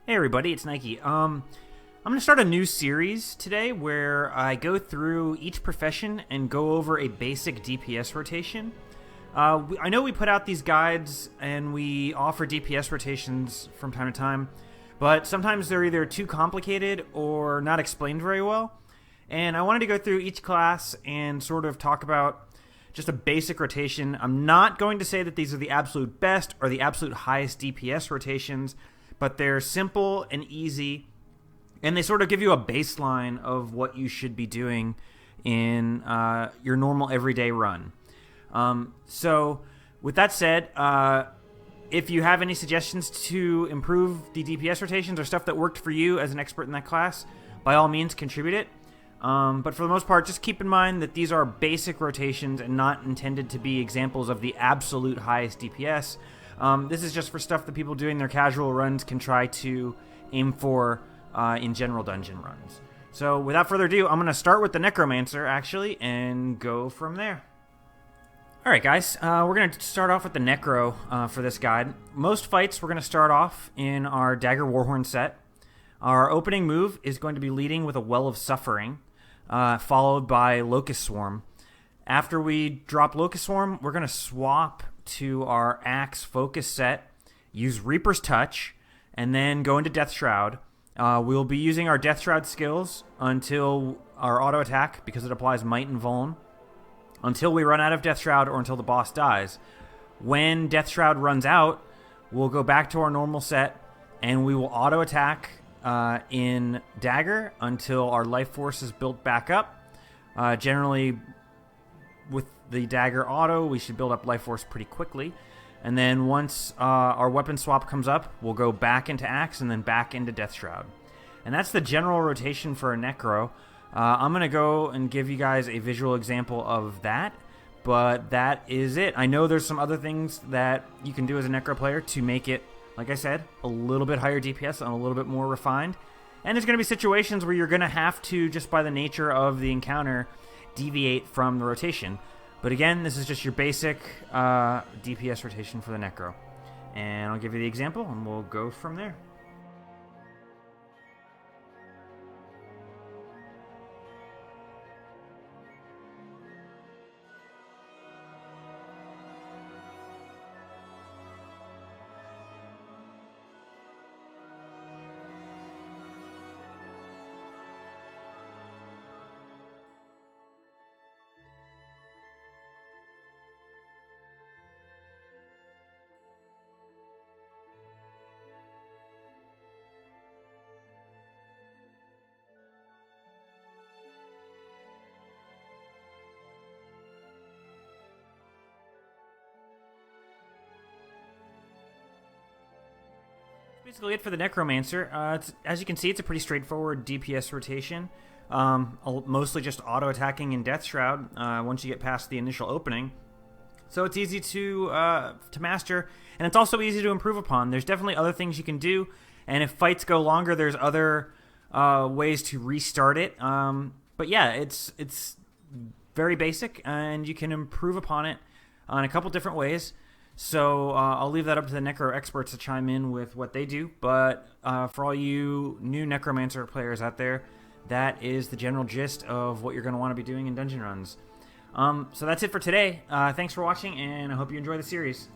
Hey everybody, it's Nike. I'm going to start a new series today where I go through each profession and go over a basic DPS rotation. I know we put out these guides and we offer DPS rotations from time to time, but sometimes they're either too complicated or not explained very well. And I wanted to go through each class and sort of talk about just a basic rotation. I'm not going to say that these are the absolute best or the absolute highest DPS rotations, but they're simple and easy, and they sort of give you a baseline of what you should be doing in your normal everyday run. So with that said, if you have any suggestions to improve the DPS rotations or stuff that worked for you as an expert in that class, by all means contribute it. But for the most part, just keep in mind that these are basic rotations and not intended to be examples of the absolute highest DPS. This is just for stuff that people doing their casual runs can try to aim for in general dungeon runs. So without further ado, I'm going to start with the Necromancer, actually, and go from there. Alright guys, we're going to start off with the Necro for this guide. Most fights we're going to start off in our Dagger Warhorn set. Our opening move is going to be leading with a Well of Suffering, followed by Locust Swarm. After we drop Locust Swarm, we're going to swap to our Axe Focus set, use Reaper's Touch, and then go into Death Shroud. We'll be using our Death Shroud skills until our auto attack, because it applies Might and Vuln, until we run out of Death Shroud or until the boss dies. When Death Shroud runs out, we'll go back to our normal set, and we will auto attack in Dagger until our life force is built back up. Generally, with the Dagger auto, we should build up life force pretty quickly. And then once our weapon swap comes up, we'll go back into Axe and then back into Death Shroud. And that's the general rotation for a Necro. I'm going to go and give you guys a visual example of that, but that is it. I know there's some other things that you can do as a Necro player to make it, like I said, a little bit higher DPS and a little bit more refined. And there's going to be situations where you're going to have to, just by the nature of the encounter, deviate from the rotation. But again, this is just your basic DPS rotation for the Necro. And I'll give you the example, and we'll go from there. Basically it for the Necromancer. As you can see, it's a pretty straightforward DPS rotation. Mostly just auto-attacking in Death Shroud once you get past the initial opening. So it's easy to master, and it's also easy to improve upon. There's definitely other things you can do, and if fights go longer, there's other ways to restart it. But yeah, it's very basic, and you can improve upon it in a couple different ways. So I'll leave that up to the Necro experts to chime in with what they do. But for all you new Necromancer players out there, that is the general gist of what you're going to want to be doing in dungeon runs. So that's it for today. Thanks for watching, and I hope you enjoy the series.